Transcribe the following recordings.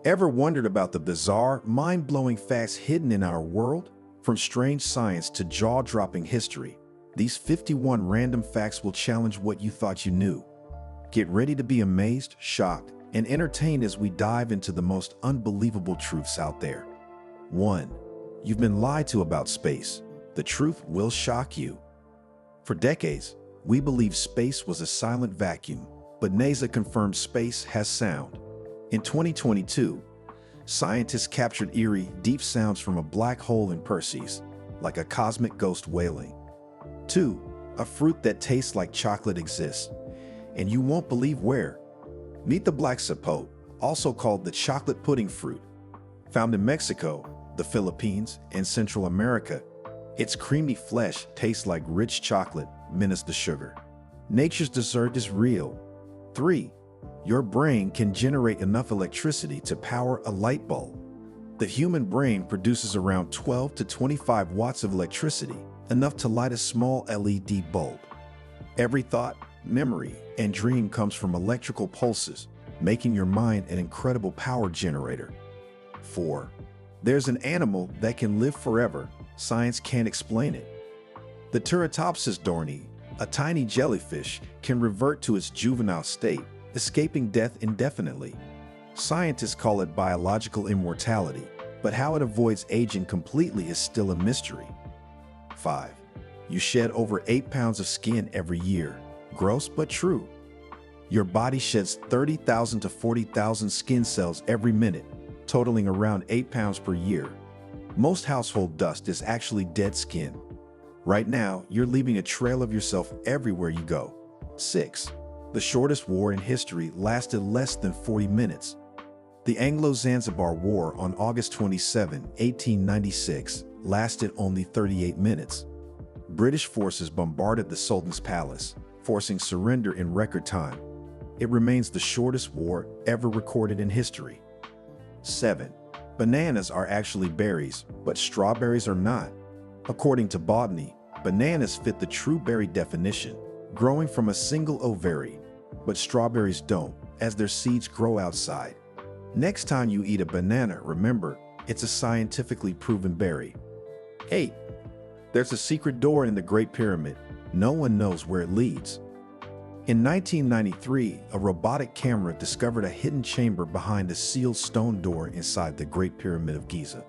Ever wondered about the bizarre, mind-blowing facts hidden in our world? From strange science to jaw-dropping history, these 51 random facts will challenge what you thought you knew. Get ready to be amazed, shocked, and entertained as we dive into the most unbelievable truths out there. 1. You've been lied to about space. The truth will shock you. For decades, we believed space was a silent vacuum, but NASA confirmed space has sound. In 2022, scientists captured eerie, deep sounds from a black hole in Perseus, like a cosmic ghost wailing. 2. A fruit that tastes like chocolate exists, and you won't believe where. Meet the black sapote, also called the chocolate pudding fruit. Found in Mexico, the Philippines, and Central America, its creamy flesh tastes like rich chocolate minus the sugar. Nature's dessert is real. 3. Your brain can generate enough electricity to power a light bulb. The human brain produces around 12 to 25 watts of electricity, enough to light a small LED bulb. Every thought, memory, and dream comes from electrical pulses, making your mind an incredible power generator. 4. There's an animal that can live forever. Science can't explain it. The Turritopsis dohrnii, a tiny jellyfish, can revert to its juvenile state, escaping death indefinitely. Scientists call it biological immortality, but how it avoids aging completely is still a mystery. 5. You shed over 8 pounds of skin every year. Gross but true. Your body sheds 30,000 to 40,000 skin cells every minute, totaling around 8 pounds per year. Most household dust is actually dead skin. Right now, you're leaving a trail of yourself everywhere you go. 6. The shortest war in history lasted less than 40 minutes. The Anglo-Zanzibar War on August 27, 1896, lasted only 38 minutes. British forces bombarded the Sultan's palace, forcing surrender in record time. It remains the shortest war ever recorded in history. 7. Bananas are actually berries, but strawberries are not. According to botany, bananas fit the true berry definition, growing from a single ovary, but strawberries don't, as their seeds grow outside. Next time you eat a banana, remember, it's a scientifically proven berry. 8. There's a secret door in the Great Pyramid. No one knows where it leads. In 1993, a robotic camera discovered a hidden chamber behind a sealed stone door inside the Great Pyramid of Giza.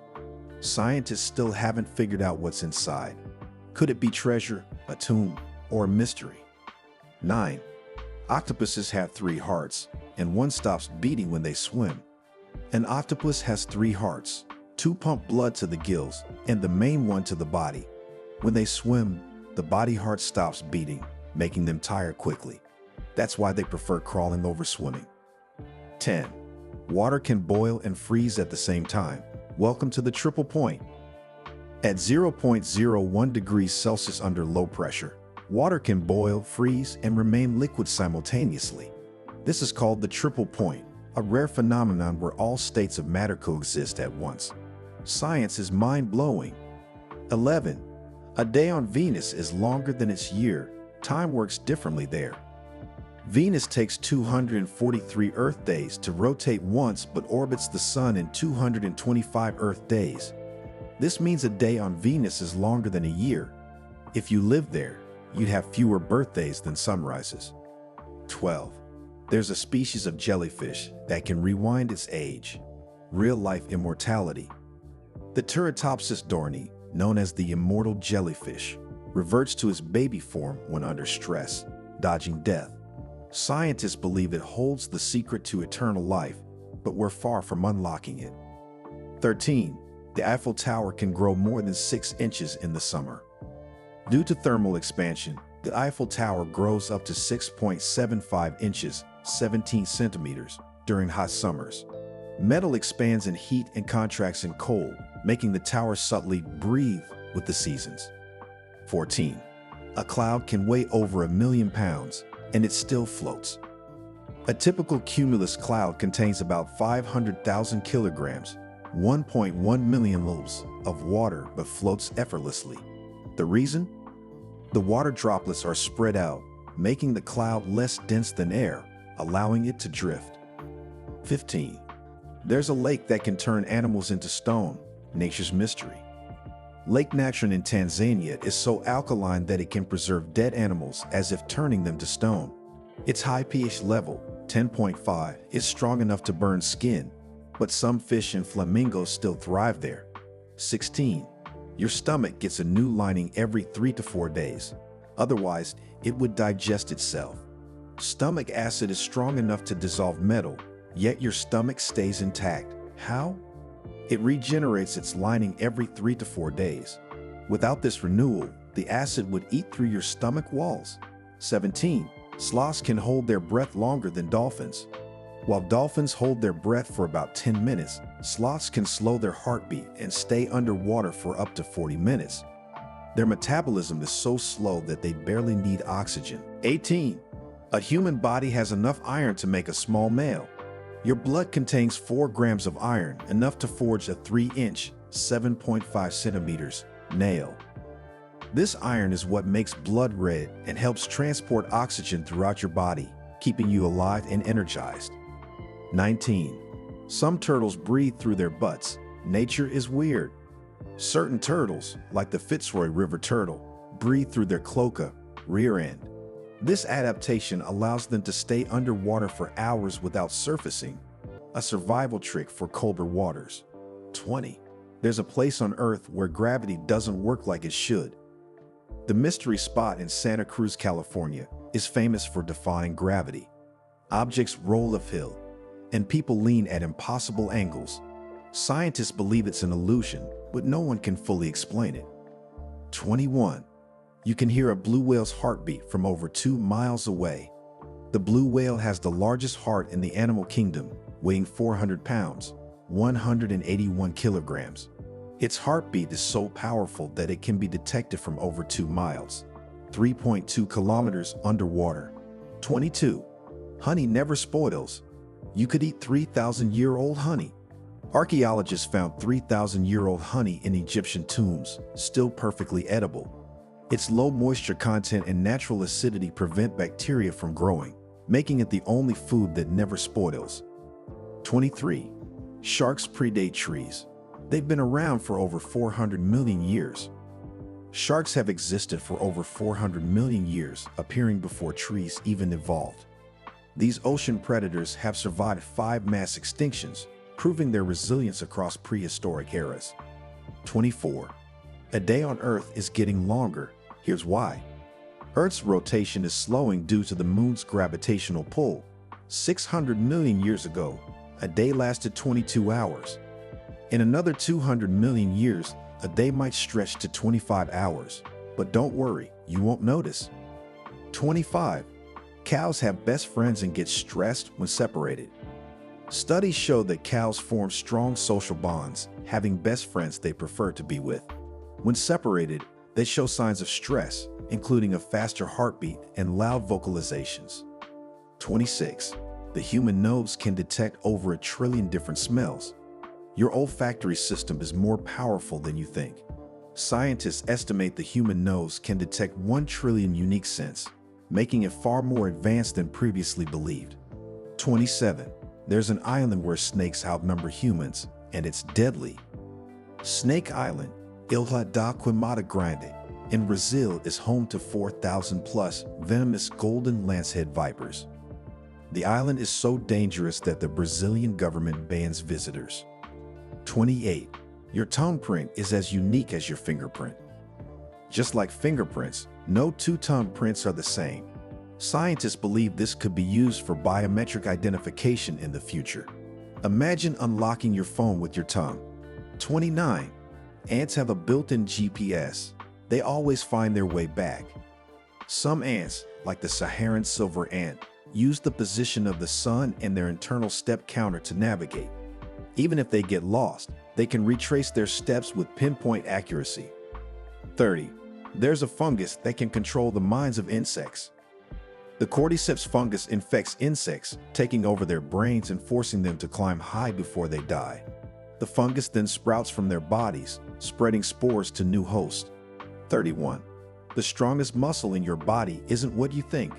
Scientists still haven't figured out what's inside. Could it be treasure, a tomb, or a mystery? 9. Octopuses have 3 hearts, and one stops beating when they swim. An octopus has 3 hearts. 2 pump blood to the gills, and the main one to the body. When they swim, the body heart stops beating, making them tired quickly. That's why they prefer crawling over swimming. 10. Water can boil and freeze at the same time. Welcome to the triple point. At 0.01 degrees Celsius under low pressure, water can boil, freeze, and remain liquid simultaneously. This is called the triple point, a rare phenomenon where all states of matter coexist at once. Science is mind-blowing. 11. A day on Venus is longer than its year. Time works differently there. Venus takes 243 Earth days to rotate once but orbits the Sun in 225 Earth days. This means a day on Venus is longer than a year. If you lived there, you'd have fewer birthdays than sunrises. 12. There's a species of jellyfish that can rewind its age. Real-life immortality. The Turritopsis dohrnii, known as the immortal jellyfish, reverts to its baby form when under stress, dodging death. Scientists believe it holds the secret to eternal life, but we're far from unlocking it. 13. The Eiffel Tower can grow more than 6 inches in the summer. Due to thermal expansion, the Eiffel Tower grows up to 6.75 inches, 17 centimeters, during hot summers. Metal expands in heat and contracts in cold, making the tower subtly breathe with the seasons. 14. A cloud can weigh over 1 million pounds, and it still floats. A typical cumulus cloud contains about 500,000 kilograms, 1.1 million liters of water, but floats effortlessly. The reason? The water droplets are spread out, making the cloud less dense than air, allowing it to drift. 15. There's a lake that can turn animals into stone, nature's mystery. Lake Natron in Tanzania is so alkaline that it can preserve dead animals as if turning them to stone. Its high pH level, 10.5, is strong enough to burn skin, but some fish and flamingos still thrive there. 16. Your stomach gets a new lining every 3 to 4 days. Otherwise, it would digest itself. Stomach acid is strong enough to dissolve metal, yet your stomach stays intact. How? It regenerates its lining every 3 to 4 days. Without this renewal, the acid would eat through your stomach walls. 17. Sloths can hold their breath longer than dolphins. While dolphins hold their breath for about 10 minutes, sloths can slow their heartbeat and stay underwater for up to 40 minutes. Their metabolism is so slow that they barely need oxygen. 18. A human body has enough iron to make a small male. Your blood contains 4 grams of iron, enough to forge a 3-inch, 7.5 centimeters, nail. This iron is what makes blood red and helps transport oxygen throughout your body, keeping you alive and energized. 19. Some turtles breathe through their butts. Nature is weird. Certain turtles, like the Fitzroy River turtle, breathe through their cloaca, rear end. This adaptation allows them to stay underwater for hours without surfacing, a survival trick for colder waters. 20. There's a place on Earth where gravity doesn't work like it should. The mystery spot in Santa Cruz, California, is famous for defying gravity. Objects roll uphill, and people lean at impossible angles. Scientists believe it's an illusion, but no one can fully explain it. 21. You can hear a blue whale's heartbeat from over 2 miles away. The blue whale has the largest heart in the animal kingdom, weighing 400 pounds, 181 kilograms. Its heartbeat is so powerful that it can be detected from over 2 miles, 3.2 kilometers underwater. 22. Honey never spoils. You could eat 3,000-year-old honey. Archaeologists found 3,000-year-old honey in Egyptian tombs, still perfectly edible. Its low moisture content and natural acidity prevent bacteria from growing, making it the only food that never spoils. 23. Sharks predate trees. They've been around for over 400 million years. Sharks have existed for over 400 million years, appearing before trees even evolved. These ocean predators have survived 5 mass extinctions, proving their resilience across prehistoric eras. 24. A day on Earth is getting longer. Here's why. Earth's rotation is slowing due to the moon's gravitational pull. 600 million years ago, a day lasted 22 hours. In another 200 million years, a day might stretch to 25 hours. But don't worry, you won't notice. 25. Cows have best friends and get stressed when separated. Studies show that cows form strong social bonds, having best friends they prefer to be with. When separated, they show signs of stress, including a faster heartbeat and loud vocalizations. 26. The human nose can detect over 1 trillion different smells. Your olfactory system is more powerful than you think. Scientists estimate the human nose can detect 1 trillion unique scents, making it far more advanced than previously believed. 27. There's an island where snakes outnumber humans, and it's deadly. Snake Island, Ilha da Queimada Grande, in Brazil is home to 4,000 plus venomous golden lancehead vipers. The island is so dangerous that the Brazilian government bans visitors. 28. Your tongue print is as unique as your fingerprint. Just like fingerprints, no 2 tongue prints are the same. Scientists believe this could be used for biometric identification in the future. Imagine unlocking your phone with your tongue. 29. Ants have a built-in GPS. They always find their way back. Some ants, like the Saharan silver ant, use the position of the sun and their internal step counter to navigate. Even if they get lost, they can retrace their steps with pinpoint accuracy. 30. There's a fungus that can control the minds of insects. The cordyceps fungus infects insects, taking over their brains and forcing them to climb high before they die. The fungus then sprouts from their bodies, spreading spores to new hosts. 31. The strongest muscle in your body isn't what you think.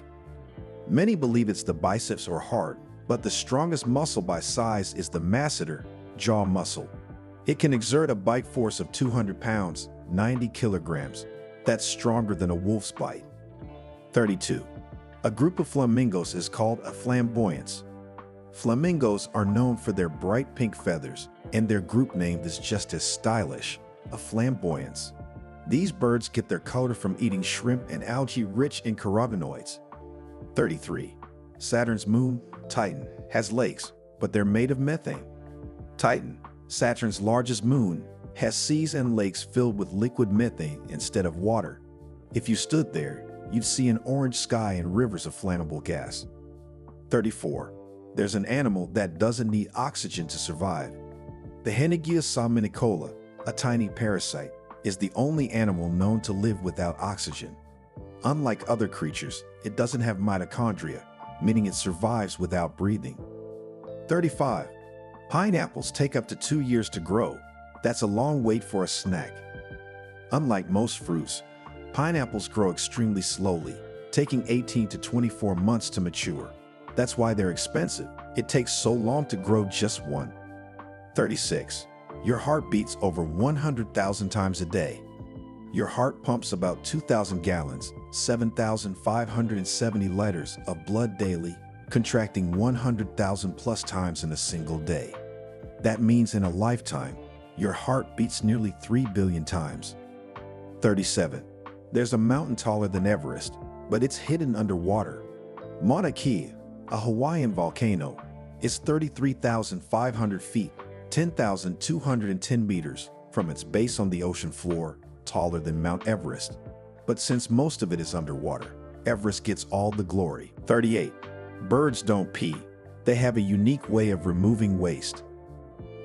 Many believe it's the biceps or heart, But the strongest muscle by size is the masseter, jaw muscle. It can exert a bite force of 200 pounds, 90 kilograms. That's stronger than a wolf's bite. 32. A group of flamingos is called a flamboyance. Flamingos are known for their bright pink feathers, and their group name is just as stylish, a flamboyance. These birds get their color from eating shrimp and algae rich in carotenoids. 33. Saturn's moon, Titan, has lakes, but they're made of methane. Titan, Saturn's largest moon, has seas and lakes filled with liquid methane instead of water. If you stood there, you'd see an orange sky and rivers of flammable gas. 34. There's an animal that doesn't need oxygen to survive. The Hennegia salminicola, a tiny parasite, is the only animal known to live without oxygen. Unlike other creatures, it doesn't have mitochondria, meaning it survives without breathing. 35. Pineapples take up to 2 years to grow. That's a long wait for a snack. Unlike most fruits, pineapples grow extremely slowly, taking 18 to 24 months to mature. That's why they're expensive. It takes so long to grow just one. 36. Your heart beats over 100,000 times a day. Your heart pumps about 2,000 gallons, 7,570 liters of blood daily, contracting 100,000 plus times in a single day. That means in a lifetime, your heart beats nearly 3 billion times. 37. There's a mountain taller than Everest, but it's hidden underwater. Mauna Kea, a Hawaiian volcano, is 33,500 feet, 10,210 meters from its base on the ocean floor, taller than Mount Everest. But since most of it is underwater, Everest gets all the glory. 38. Birds don't pee. They have a unique way of removing waste.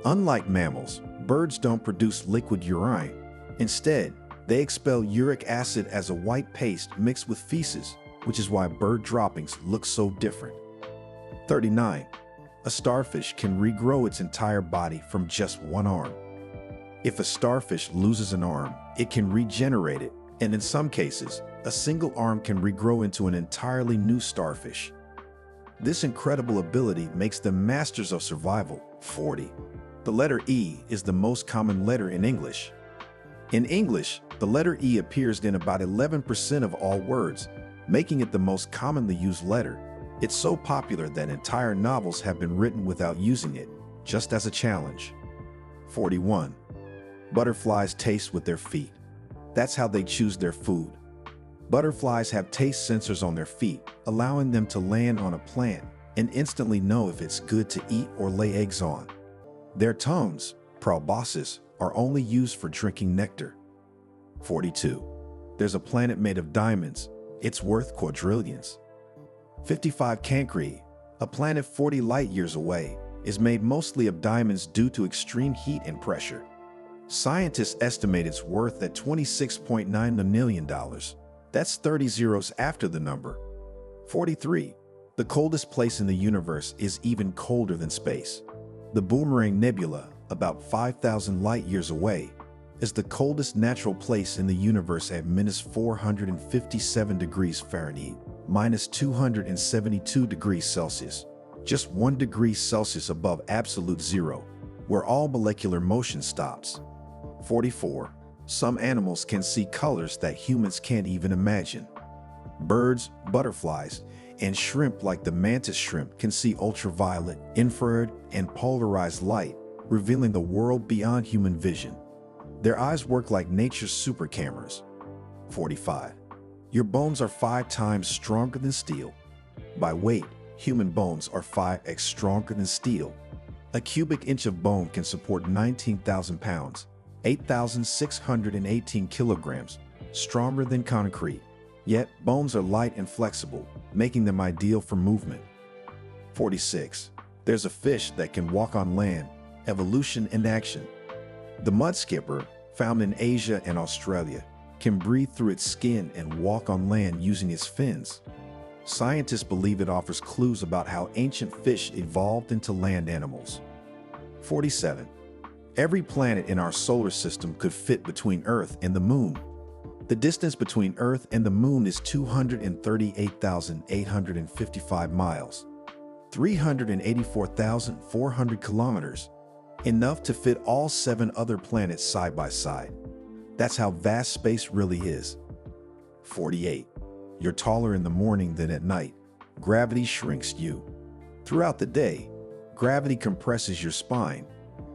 Unlike mammals, birds don't produce liquid urine. Instead, they expel uric acid as a white paste mixed with feces, which is why bird droppings look so different. 39. A starfish can regrow its entire body from just one arm. If a starfish loses an arm, it can regenerate it, and in some cases, a single arm can regrow into an entirely new starfish. This incredible ability makes them masters of survival. 40. The letter E is the most common letter in English. In English, the letter E appears in about 11% of all words, making it the most commonly used letter. It's so popular that entire novels have been written without using it, just as a challenge. 41. Butterflies taste with their feet. That's how they choose their food. Butterflies have taste sensors on their feet, allowing them to land on a plant and instantly know if it's good to eat or lay eggs on. Their tongues, proboscis, are only used for drinking nectar. 42. There's a planet made of diamonds. It's worth quadrillions. 55. Cancri, a planet 40 light years away, is made mostly of diamonds due to extreme heat and pressure. Scientists estimate its worth at $26.9 million. That's 30 zeros after the number. 43. The coldest place in the universe is even colder than space. The Boomerang Nebula, about 5,000 light years away, is the coldest natural place in the universe at -457 degrees Fahrenheit, -272 degrees Celsius, just 1 degree Celsius above absolute zero, where all molecular motion stops. 44. Some animals can see colors that humans can't even imagine. Birds, butterflies, and shrimp like the mantis shrimp can see ultraviolet, infrared, and polarized light, revealing the world beyond human vision. Their eyes work like nature's super cameras. 45. Your bones are 5 times stronger than steel. By weight, human bones are 5x stronger than steel. A cubic inch of bone can support 19,000 pounds, 8,618 kilograms, stronger than concrete. Yet, bones are light and flexible, making them ideal for movement. 46. There's a fish that can walk on land. Evolution in action. The mud skipper, found in Asia and Australia, can breathe through its skin and walk on land using its fins. Scientists believe it offers clues about how ancient fish evolved into land animals. 47. Every planet in our solar system could fit between Earth and the Moon. The distance between Earth and the Moon is 238,855 miles. 384,400 kilometers, enough to fit all 7 other planets side by side. That's how vast space really is. 48. You're taller in the morning than at night. Gravity shrinks you. Throughout the day, gravity compresses your spine,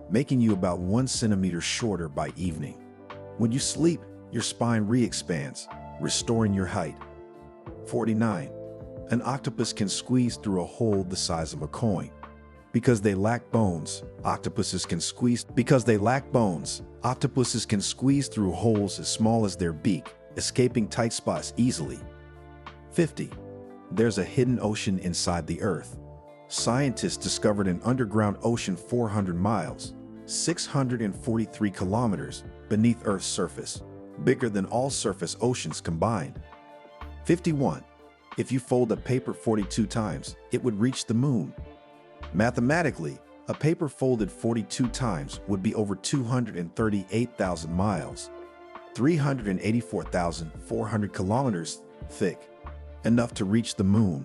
making you about 1 centimeter shorter by evening. When you sleep, your spine re-expands, restoring your height. 49. An octopus can squeeze through a hole the size of a coin. Because they lack bones, octopuses can squeeze through holes as small as their beak, escaping tight spots easily. 50. There's a hidden ocean inside the Earth. Scientists discovered an underground ocean 400 miles, 643 kilometers, beneath Earth's surface, bigger than all surface oceans combined. 51. If you fold a paper 42 times, it would reach the moon. Mathematically, a paper folded 42 times would be over 238,000 miles, 384,400 kilometers thick, enough to reach the moon.